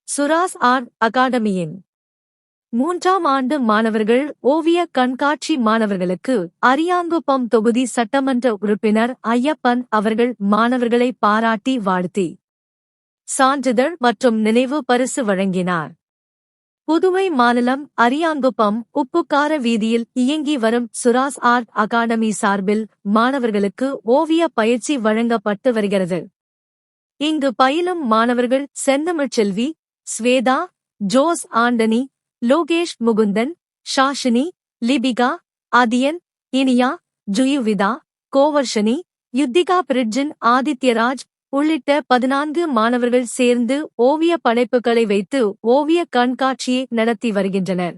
Sura's art அகாடமியின் 3ஆம் ஆண்டு மாணவர்கள் ஓவிய கண்காட்சி மாணவர்களுக்கு அரியாங்குப்பம் தொகுதி சட்டமன்ற உறுப்பினர் ஐயப்பன் அவர்கள் மாணவர்களை பாராட்டி வாழ்த்தி சான்றிதழ் மற்றும் நினைவு பரிசு வழங்கினார். புதுவை மாநிலம் அரியாங்குப்பம் உப்புக்கார வீதியில் இயங்கி வரும் சுராஸ் ஆர்ட் அகாடமி சார்பில் மாணவர்களுக்கு ஓவிய பயிற்சி வழங்கப்பட்டு வருகிறது. இங்கு பயிலும் மாணவர்கள் செந்தமிழ்ச்செல்வி, ஸ்வேதா, ஜோஸ் ஆண்டனி, லோகேஷ் முகுந்தன், ஷாஷினி, லிபிகா, ஆதியன், இனியா, ஜுயுவிதா, கோவர்ஷனி, யுத்திகா பிரிட்ஜின் ஆதித்யராஜ் உள்ளிட்ட 14 மாணவர்கள் சேர்ந்து ஓவிய படைப்புகளை வைத்து ஓவிய கண்காட்சியை நடத்தி வருகின்றனர்.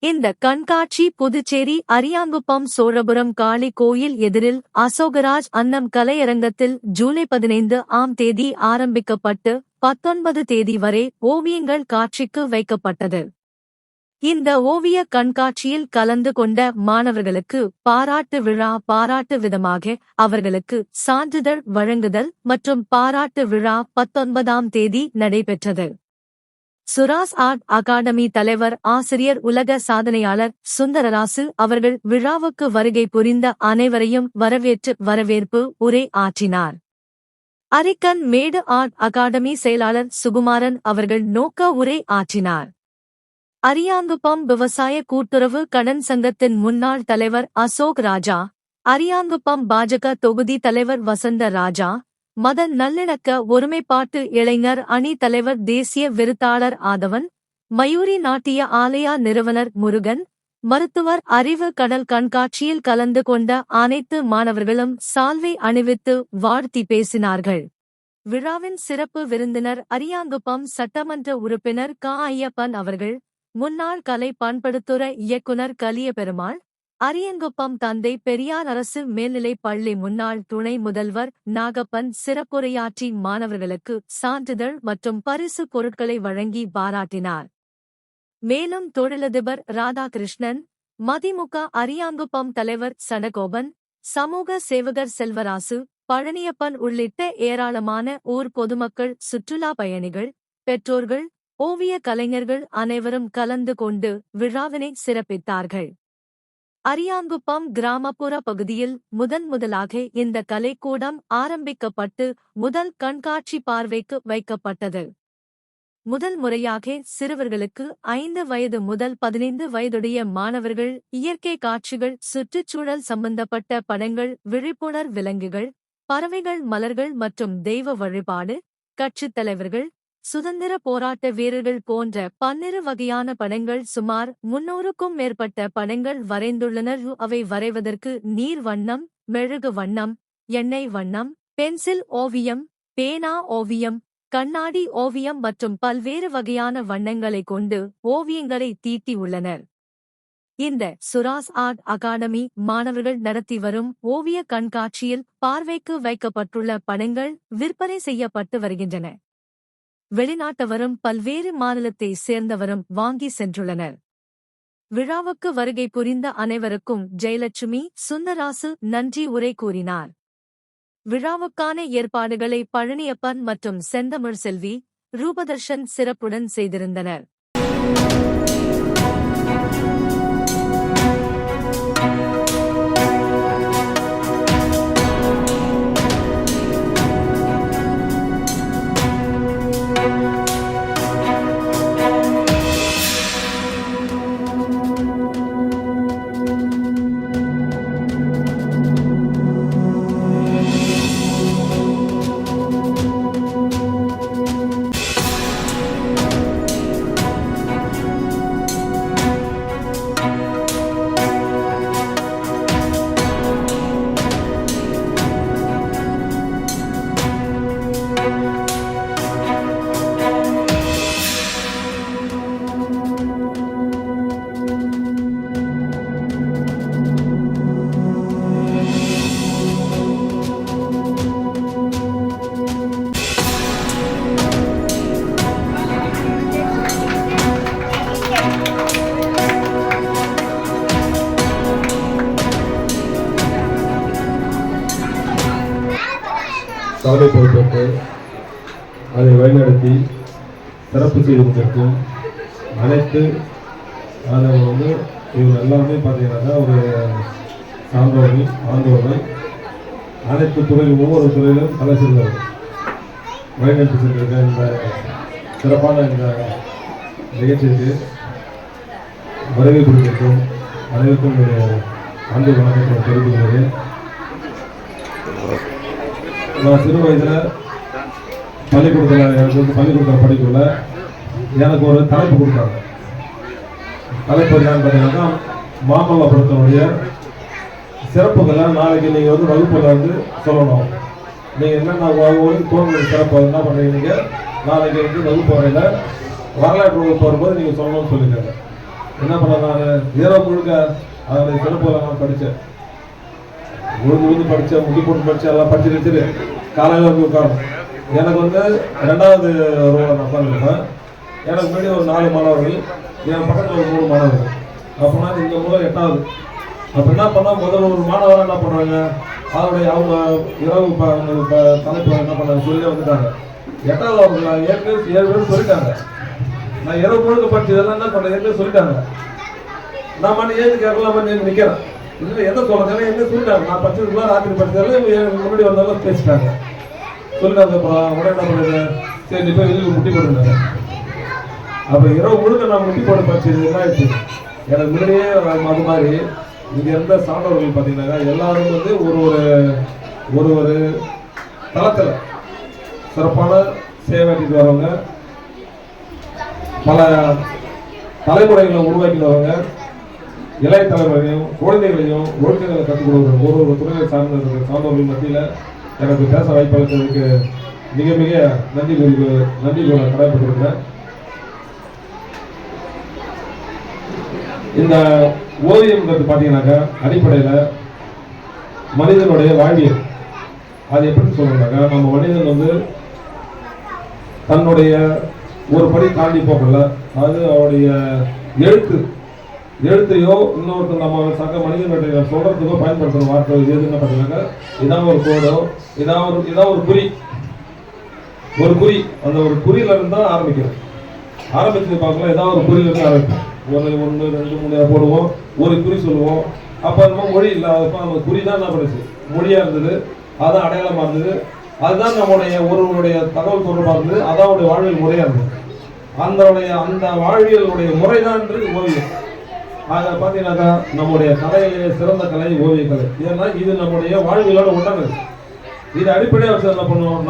இந்த கண்காட்சி புதுச்சேரி அரியாங்குப்பம் சோழபுரம் காளி கோயில் எதிரில் அசோகராஜ் அன்னம் கலையரங்கத்தில் ஜூலை 15ஆம் தேதி ஆரம்பிக்கப்பட்டு 19 தேதி வரை ஓவியங்கள் காட்சிக்கு வைக்கப்பட்டது. இந்த ஓவிய கண்காட்சியில் கலந்து கொண்ட மாணவர்களுக்கு பாராட்டு விதமாக அவர்களுக்கு சான்றிதழ் வழங்குதல் மற்றும் பாராட்டு விழா 19ஆம் தேதி நடைபெற்றது. சுராஸ் ஆர்ட் அகாடமி தலைவர் ஆசிரியர் உலக சாதனையாளர் சுந்தரராசு அவர்கள் விழாவுக்கு வருகை புரிந்த அனைவரையும் வரவேற்பு உரை ஆற்றினார். அரிக்கன் மேடு ஆர்ட் அகாடமி செயலாளர் சுகுமாரன் அவர்கள் நோக்க உரை ஆற்றினார். அரியாங்குப்பம் விவசாய கூட்டுறவு கடன் சங்கத்தின் முன்னாள் தலைவர் அசோக் ராஜா, அரியாங்குப்பம் பாஜக தொகுதி தலைவர் வசந்த ராஜா, மத நல்லிணக்க ஒருமைப்பாட்டு இளைஞர் அணி தலைவர் தேசிய விருத்தாளர் ஆதவன், மயூரி நாட்டிய ஆலயா நிறுவனர் முருகன், மருத்துவர் அறிவு கடல் கண்காட்சியில் கலந்து கொண்ட அனைத்து மாணவர்களும் சால்வை அணிவித்து வாழ்த்தி பேசினார்கள். விழாவின் சிறப்பு விருந்தினர் அரியாங்குப்பம் சட்டமன்ற உறுப்பினர் ஐயப்பன் அவர்கள், முன்னாள் கலை பண்படுத்துறை இயக்குனர் கலியபெருமாள், அரியங்குப்பம் தந்தை பெரியார் அரசு மேல்நிலைப் பள்ளி முன்னாள் துணை முதல்வர் நாகப்பன் சிறப்புரையாற்றி மாணவர்களுக்கு சான்றிதழ் மற்றும் பரிசு பொருட்களை வழங்கி பாராட்டினார். மேலும் தொழிலதிபர் ராதாகிருஷ்ணன், மதிமுக அரியாங்குப்பம் தலைவர் சடகோபன், சமூக சேவகர் செல்வராசு, பழனியப்பன் உள்ளிட்ட ஏராளமான ஊர் பொதுமக்கள், சுற்றுலா பயணிகள், பெற்றோர்கள், ஓவிய கலைஞர்கள் அனைவரும் கலந்து கொண்டு விழாவினை சிறப்பித்தார்கள். அரியாங்குப்பம் கிராமப்புற பகுதியில் முதலாக இந்த கலைக்கூடம் ஆரம்பிக்கப்பட்டு முதல் கண்காட்சி பார்வைக்கு வைக்கப்பட்டது. முதல் முறையாக சிறுவர்களுக்கு 5 வயது முதல் 15 வயதுடைய மாணவர்கள் இயற்கை காட்சிகள், சுற்றுச்சூழல் சம்பந்தப்பட்ட படங்கள், விழிப்புணர் விலங்குகள், பறவைகள், மலர்கள் மற்றும் தெய்வ வழிபாடு, கட்சித் தலைவர்கள், சுதந்திர போராட்ட வீரர்கள் போன்ற 12 வகையான படங்கள், சுமார் 300க்கும் மேற்பட்ட படங்கள் வரைந்துள்ளனர். அவை வரைவதற்கு நீர் வண்ணம், மெழுகு வண்ணம், எண்ணெய் வண்ணம், பென்சில் ஓவியம், பேனா ஓவியம், கண்ணாடி ஓவியம் மற்றும் பல்வேறு வகையான வண்ணங்களை கொண்டு ஓவியங்களை தீட்டியுள்ளனர். இந்த சுராஸ் ஆர்ட் அகாடமி மாணவர்கள் நடத்தி வரும் ஓவிய கண்காட்சியில் பார்வைக்கு வைக்கப்பட்டுள்ள படங்கள் விற்பனை செய்யப்பட்டு வருகின்றன. வெளிநாட்டவரும் பல்வேறு மாநிலத்தை சேர்ந்தவரும் வாங்கி சென்றுள்ளனர். விழாவுக்கு வருகை புரிந்த அனைவருக்கும் ஜெயலட்சுமி சுந்தராசு நன்றி உரை கூறினார். விழாவுக்கான ஏற்பாடுகளை பழனியப்பன் மற்றும் செந்தமிழ்செல்வி, ரூபதர்ஷன் சிறப்புடன் செய்திருந்தனர். தலைமை பொறுப்பேற்று அதை வழிநடத்தி சிறப்பு செய்து கொண்டிருக்கும் அனைத்து ஆதரவு இவங்க எல்லாமே பார்த்தீங்கன்னாக்கா ஒரு சான்றோர்கள் ஆண்டோர்கள் அனைத்து துறையிலும் ஒவ்வொரு துறையிலும் தலை சிறந்தவர்கள் வழிநடத்தி சென்றிருக்க இந்த சிறப்பான இந்த நிகழ்ச்சிக்கு வருகை கொடுத்திருக்கும் அனைவருக்கும் என்னுடைய அன்பு வணக்கத்தை தெரிவித்துக் கொள்கிறேன். நான் சிறு வயதில் பள்ளிக்கூடத்தில் படிக்கல எனக்கு ஒரு தலைப்பு கொடுத்தாங்க. தலைப்பு என்னன்னு பார்த்தீங்கன்னா மாமல்லபுரத்தினுடைய சிறப்புகளை நாளைக்கு நீங்கள் வகுப்பில் சொல்லணும். நீங்கள் என்னென்ன தோன்ற சிறப்பு என்ன பண்ணுறீங்க நாளைக்கு வகுப்பு வரையில் வரலாற்று வகுப்பு வரும்போது நீங்கள் சொல்லணும்னு சொல்லியிருக்காங்க. என்ன பண்ண நான் இரவு முழுக்க அதனுடைய சிறப்புகளை நான் படித்தேன். முழுந்து படித்தேன், முடி போட்டு படித்தேன், எல்லாம் படிச்சு வச்சுட்டு காலையில் உட்காரணும். எனக்கு 2வது ரோவில் நான் உட்காந்துருப்பேன். எனக்கு முன்னாடி ஒரு 4 மாணவர்கள், என் பக்கத்தில் ஒரு 3 மாணவர்கள். அப்போனா இந்த மூலம் 8வது. அப்போ என்ன பண்ணால் முதல் ஒரு மாணவராக என்ன பண்ணுறாங்க, அவங்க இரவு தலைப்பு என்ன பண்ணாங்க சொல்லி வந்துட்டாங்க. 8வது அவங்க ஏற்கனவே 7 பேர் சொல்லிட்டாங்க. நான் இரவு முழுக்க படிச்சதெல்லாம் என்ன பண்ண ஏற்கனவே சொல்லிட்டாங்க. நான் மணி ஏது கேட்கலாமா நிற்கிறேன். இல்லை எதை சொல்கிறேன் என்ன சொல்லிட்டாங்க. நான் படிச்சதுக்குலாம் ராத்திரி படிச்சதெல்லாம் முன்னாடி வந்தாலும் பேசிட்டாங்க சொல்லிட்டாங்க. அப்புறம் உடனே என்ன பண்ணுறது, சரி நீ போய் வெளியில் முட்டி போட்டுருந்தாங்க. அப்போ இரவு முழுக்க நான் முட்டி போட்டு படிச்சது என்ன ஆயிடுச்சு. எனக்கு முன்னாடியே அது மாதிரி இங்கே இருந்த சான்றோர்கள் பார்த்தீங்கன்னா எல்லாரும் ஒரு ஒரு தளத்தில் சிறப்பான சேவைக்கு வரவங்க, பல தலைமுறைகளை உருவாக்கி வரவங்க, இளைய தலைமுறைகளையும் குழந்தைகளையும் ஒழுக்கங்களை கற்றுக் கொடுக்குற ஒரு துறையை சார்ந்தவர்கள் மத்தியில் எனக்கு பேச வாய்ப்பளித்ததுக்கு மிக மிக நன்றி கூற கடமைப்பட்டிருக்கிறேன். இந்த ஓவியம் பார்த்தீங்கன்னாக்கா அடிப்படையில் மனிதனுடைய வாழ்வியல். அது எப்படின்னு சொல்லணும்னாக்கா நம்ம மனிதன் தன்னுடைய ஒரு படி தாண்டி போகல. அது அவருடைய எழுத்தையோ இன்னொருத்தர் நம்ம சக மனிதனுடைய சொல்றதுக்கோ பயன்படுத்துகிற வார்த்தை எதுன்னு பார்த்தீங்கன்னாக்கா இதான் ஒரு கோடோ, இதான் ஒரு குறி. அந்த ஒரு குறியிலிருந்து தான் ஆரம்பிச்சு பார்க்கலாம். ஏதாவது ஒரு குறியிலிருந்து ஆரம்பிப்போம். 1 2 3 போடுவோம், ஒரு குறி சொல்லுவோம். அப்போ நம்ம மொழி இல்லாதப்போ நம்ம குறி தான் என்ன பண்ணுச்சு, மொழியாக இருந்தது. அதான் அடையாளமாக இருந்தது. அதுதான் நம்முடைய ஒருவருடைய தகவல் தொடர்பாக இருந்தது. அதான் அவருடைய வாழ்வியல் முறையாக இருந்தது. அந்த வாழ்வியலுடைய முறை தான் ஓவியம். ஆக பார்த்தீங்கன்னாக்கா நம்முடைய கலையிலேயே சிறந்த கலை ஓவியக்கலை. ஏன்னா இது நம்முடைய வாழ்வியலோட ஒட்டங்கள். இது அடிப்படையாக வச்சு என்ன பண்ணுவோம்,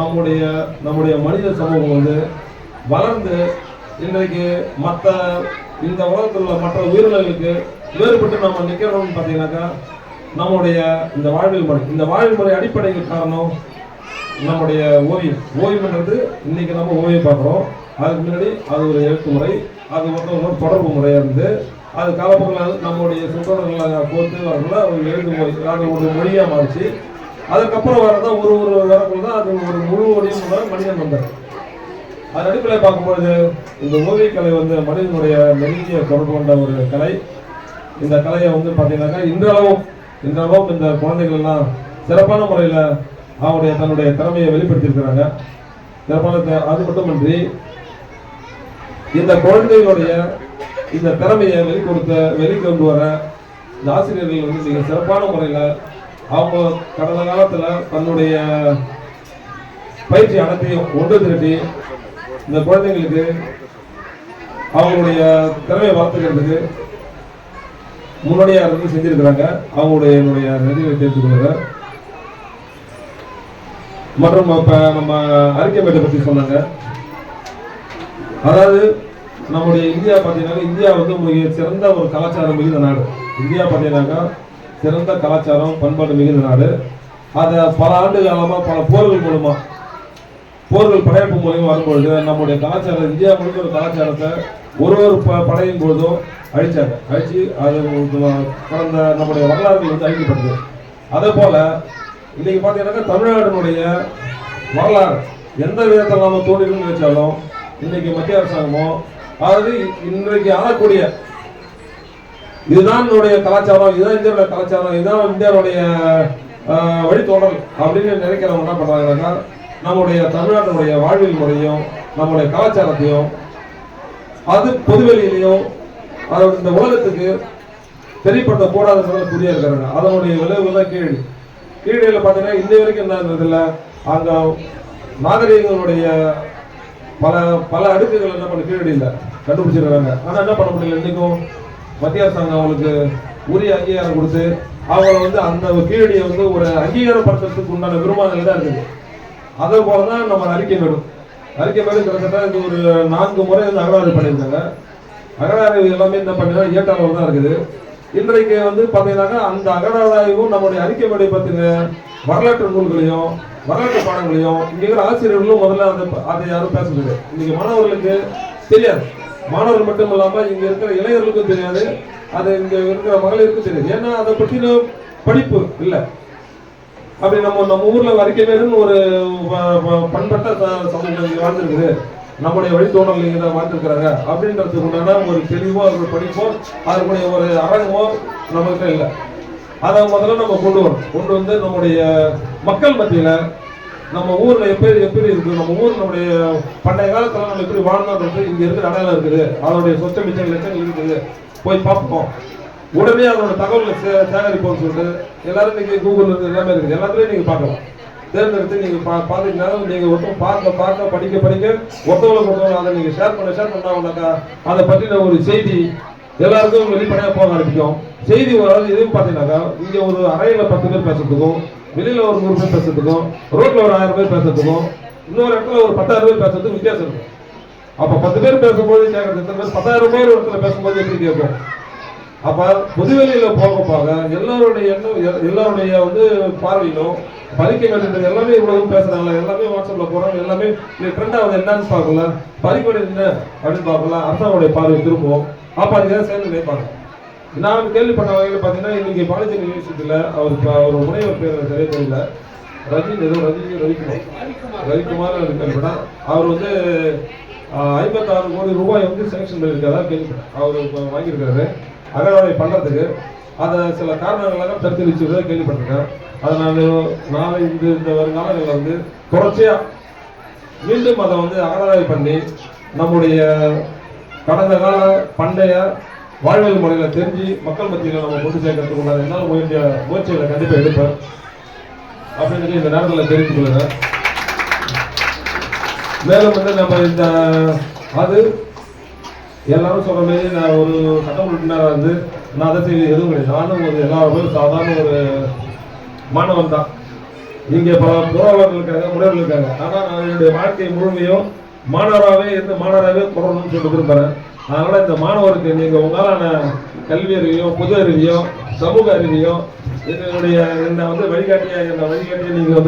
நம்முடைய மனித சமூகம் வளர்ந்து இன்றைக்கு மற்ற இந்த உலகத்தில் உள்ள மற்ற உயிரினங்களுக்கு வேறுபட்டு நம்ம நிற்கிறோம்னு பார்த்தீங்கன்னாக்கா நம்முடைய இந்த வாழ்வியல் முறை அடிப்படைக்கு காரணம் நம்முடைய ஓவியம்ன்றது. இன்னைக்கு நம்ம ஓவியம் பார்க்குறோம். அதுக்கு முன்னாடி அது ஒரு எழுத்து முறை, அது ஒரு தொடர்பு முறையாக இருந்து அது காலப்போக்கில் நம்முடைய சுற்றோர்களை போட்டு வரல ஒரு எழுத்து முறை, அது ஒரு மொழியாக மாறிச்சு. அதுக்கப்புறம் வரதான் ஒரு வரக்குள்ள தான் அது ஒரு முழு வடிவம் மனிதன் வந்தார். அது அடிப்படையில் பார்க்கும்பொழுது இந்த ஓவியக்கலை மனிதனுடைய நெருங்கிய தொடர்பு கொண்ட ஒரு கலை. இந்த கலையை பார்த்தீங்கன்னாக்கா இன்றளவும் இந்த குழந்தைகள் எல்லாம் சிறப்பான முறையில் தன்னுடைய திறமையை வெளிப்படுத்தியிருக்கிறாங்க. சிறப்பான அது மட்டுமின்றி இந்த குழந்தைகளுடைய இந்த திறமையை வெளிக்கொண்டு வர இந்த ஆசிரியர்கள் மிக சிறப்பான முறையில் அவங்க கடந்த காலத்தில் தன்னுடைய பயிற்சி அனைத்தையும் ஒன்று திரட்டி இந்த குழந்தைங்களுக்கு அவங்களுடைய திறமையை வளர்த்துக்கிறதுக்கு முன்னோடியாக இருந்து செஞ்சிருக்கிறாங்க. என்னுடைய நன்றியை தெரிவித்துக் கொள்கிறேன். மற்றும் இப்போ நம்ம அறிக்கைப்பேட்டை பற்றி சொன்னாங்க. அதாவது நம்முடைய இந்தியா பார்த்தீங்கன்னா இந்தியா மிக சிறந்த ஒரு கலாச்சாரம் மிகுந்த நாடு. இந்தியா பார்த்தீங்கன்னாக்கா சிறந்த கலாச்சாரம் பண்பாடு மிகுந்த நாடு. அதை பல ஆண்டு காலமாக பல போர்கள் படையெடுப்பு மூலியமாக வரும்பொழுது நம்முடைய கலாச்சாரம் இந்தியா முழுக்க ஒரு கலாச்சாரத்தை ஒரு படையின் பொழுதும் அழிச்சு அது கடந்த நம்முடைய வரலாறுகள் அழிக்கப்பட்டது. அதே போல இன்னைக்கு பார்த்தீங்கன்னாக்கா தமிழ்நாட்டினுடைய வரலாறு எந்த விதத்தில் நாம தோன்றின்னு நினைச்சாலும் இன்னைக்கு மத்திய அரசாங்கமோ அதாவது இன்றைக்கு ஆளக்கூடிய இதுதான் என்னுடைய கலாச்சாரம், இதுதான் இந்தியாவுடைய கலாச்சாரம், இதுதான் இந்தியாவுடைய வழித்தோடல் அப்படின்னு நினைக்கிறவங்க என்ன பண்றாங்கன்னா நம்முடைய தமிழ்நாட்டினுடைய வாழ்வியல் முறையும் நம்முடைய கலாச்சாரத்தையும் அது பொதுவெளியிலையும் அதோட இந்த உலகத்துக்கு தெரியப்படுத்த போடாத புரிய இருக்கிறாங்க. அதனுடைய விளைவு தான் கீழடி. கீழடியில் பார்த்தீங்கன்னா இன்ன வரைக்கும் என்ன இருந்ததில்லை, அங்கே நாகரிகங்களுடைய பல பல அடுக்குகள் என்ன பண்ண கீழடியில் கண்டுபிடிச்சிருக்காங்க. ஆனால் என்ன பண்ண முடியல, இன்னைக்கும் மத்திய அரசாங்கம் அவங்களுக்கு உரிய அங்கீகாரம் கொடுத்து அவங்கள அந்த கீழடியை ஒரு அங்கீகாரப்படுத்துறதுக்கு உண்டான விரும்பாதல் தான் இருக்குது. அதே போல தான் நம்ம அறிக்கைமேடு கிட்டத்தட்ட இது ஒரு 4 முறை அகழாய்வு பண்ணியிருக்காங்க. அகழாய்வு எல்லாமே என்ன பண்ணினா ஏற்றாளர் தான் இருக்குது. இன்றைக்கு பார்த்தீங்கன்னாக்கா அந்த அகழாய்வும் நம்முடைய அறிக்கைமேடை பற்றின வரலாற்று நூல்களையும் வரலாற்று பாடங்களையும் இங்கே இருக்கிற ஆசிரியர்களும் முதல்ல அதை யாரும் பேசுறது இன்னைக்கு மாணவர்களுக்கு தெரியாது. மாணவர்கள் மட்டும் இல்லாமல் இங்கே இருக்கிற இளைஞர்களுக்கும் தெரியாது, அது இங்கே இருக்கிற மகளிருக்கும் தெரியாது. ஏன்னா அதை பற்றின படிப்பு இல்லை. அப்படி நம்ம ஊரில் அறிக்கைமேடுன்னு ஒரு பண்பட்ட சமூகம் இங்கே வாழ்ந்துருக்குது, நம்முடைய வழித்தோன்றல் இங்கே தான் வாழ்ந்துருக்கிறாங்க அப்படின்றதுக்கு உண்டான ஒரு தெளிவோ ஒரு படிப்போ அதனுடைய ஒரு அரங்கமோ நம்மகிட்ட இல்லை. அதை முதல்ல நம்ம கொண்டு நம்முடைய மக்கள் மத்தியில் நம்ம ஊரில் எப்படி இருக்குது, நம்ம ஊர் நம்முடைய பண்டைய காலத்தில் நம்ம எப்படி வாழ்ந்தோன்றது இங்கே இருக்கிற அடையாளம் இருக்குது, அதனுடைய சொச்ச மிச்சம் லட்சங்கள் இருக்குது, போய் பார்ப்போம். உடனே அதோட தகவலை சேகரிப்போம்னு சொல்லிட்டு எல்லாரும் இன்னைக்கு கூகுள் இருக்குது, எல்லாமே இருக்குது, எல்லாத்துலேயும் நீங்கள் பார்க்கலாம். தேர்ந்தெடுத்து நீங்கள் பார்த்தீங்கன்னா நீங்கள் ஒருத்தவங்க பார்க்க படிக்க ஒருத்தவங்களை அதை நீங்கள் ஷேர் பண்ணாங்கன்னாக்கா அதை பற்றின ஒரு செய்தி எல்லாருக்கும் வெளிப்படையாக போக ஆரம்பிக்கும். செய்தி ஒரு எதுவும் பார்த்தீங்கன்னாக்கா இங்கே ஒரு அறையில் 10 பேர் பேசுறதுக்கும், வெளியில் ஒரு 100 பேர் பேசுறதுக்கும், ரோட்டில் ஒரு 1000 பேர் பேசுறதுக்கும், இன்னொரு இடத்துல ஒரு 10,000 பேர் பேசுறதுக்கும் வித்தியாசம் இருக்கும். அப்போ 10 பேர் பேசும்போது கேட்கறது எத்தனை பேர், 10,000 பேர் ஒரு இடத்துல பேசும்போது எப்படி கேட்கும். அப்போ பொதுவெளியில் போக எல்லாருடைய பார்வையிலும் பறிக்க வேண்டியது எல்லாமே இவ்வளவு பேசுறாங்க, எல்லாமே வாட்ஸ்அப்பில் போகிறாங்க, எல்லாமே ட்ரெண்டாவது என்னன்னு பார்க்கல, பறிக்க வேண்டியது என்ன அப்படின்னு பார்க்கலாம். அரசாங்கனுடைய பார்வை திரும்புவோம். அப்போ அதுக்காக சேர்ந்து நினைப்பாங்க. நான் கேள்விப்பட்ட வகையில் பார்த்தீங்கன்னா இன்னைக்கு பாண்டிச்சேரி யூனிவர்சிட்டியில் அவர் முனைவர் பேர் சரியா தெரியல, ரவிக்குமார் கேள்விப்பட்டா. அவர் 56 கோடி ரூபாய் சேங்ஷன் பண்ணியிருக்காரா கேள்விப்பட்டேன். அவர் வாங்கியிருக்காரு அகழாய்வு பண்ணுறதுக்கு. அதை சில காரணங்களாக பரிசீலிச்சுதான் கேள்விப்பட்டிருக்கேன். அதை நான் இந்த வருங்காலங்களில் தொடர்ச்சியாக மீண்டும் அதை அகழாய்வு பண்ணி நம்முடைய கடந்த கால பண்டைய வாழ்வியல் முறையில் தெரிஞ்சு மக்கள் மத்தியில் நம்ம கொண்டு சேர்க்கறதுக்கு உண்டான என்னால் முயற்சிகளை கண்டிப்பாக எடுப்பேன் அப்படின்னு இந்த நேரத்தில் தெரிவித்துக் கொள்ளுறேன். மேலும் நம்ம எல்லாரும் சொல்ற மாதிரி நான் ஒரு சட்ட உறுப்பினராக நான் அதை செய்ய எதுவும் கிடையாது. நானும் எல்லாரும் சாதாரண ஒரு மாணவன் தான். இங்கே பல புறவர்கள் இருக்காங்க, முனைவர்கள் இருக்காங்க. ஆனால் நான் என்னுடைய வாழ்க்கை முழுமையும் மாணவராகவே தொடரணும்னு சொல்லி விரும்புகிறேன். அதனால இந்த மாணவருக்கு நீங்கள் உங்களான கல்வி அறிவியும் பொது அறிவியும் சமூக அறிவியும் என்னை வழிகாட்டியை நீங்கள்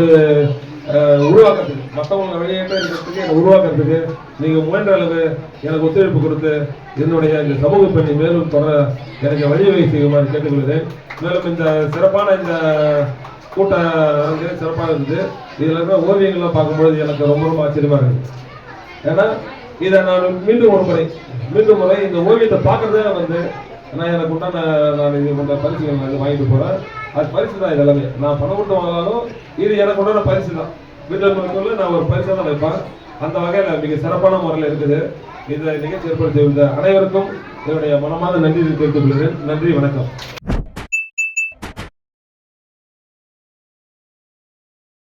உருவாக்குறதுக்கு, மற்றவங்களை வெளியேற்றத்துக்கு என்னை உருவாக்குறதுக்கு நீங்கள் முயன்ற அளவு எனக்கு ஒத்துழைப்பு கொடுத்து என்னுடைய இந்த சமூக பணி மேலும் தொடர எனக்கு வழிவகை செய்யுமாறு கேட்டுக்கொள்கிறேன். மேலும் இந்த சிறப்பான இந்த கூட்ட அரங்கு சிறப்பாக இருந்தது. இதில் இருக்கிற ஓவியங்கள்லாம் பார்க்கும்பொழுது எனக்கு ரொம்ப ஆச்சரியமாக இருக்குது. ஏன்னா இதை நான் மீண்டும் ஒரு முறை இந்த ஓவியத்தை பார்க்கறதே நான் எனக்கு உண்டான இது கொண்ட பரிசுகள் வாங்கிட்டு போகிறேன். அது பரிசு தான். இது எல்லாமே நான் பணம் கொடுத்து வாங்கினாலும் இது எனக்கு உண்டான பரிசு தான். வீட்டில் நான் ஒரு பரிசை தான் வைப்பேன். அந்த வகையில் மிக சிறப்பான முறையில் இருக்குது. இந்த நிகழ்ச்சி ஏற்படுத்தி அனைவருக்கும் என்னுடைய மனமார்ந்த நன்றி தெரிவித்துக் கொள்கிறேன். நன்றி, வணக்கம்.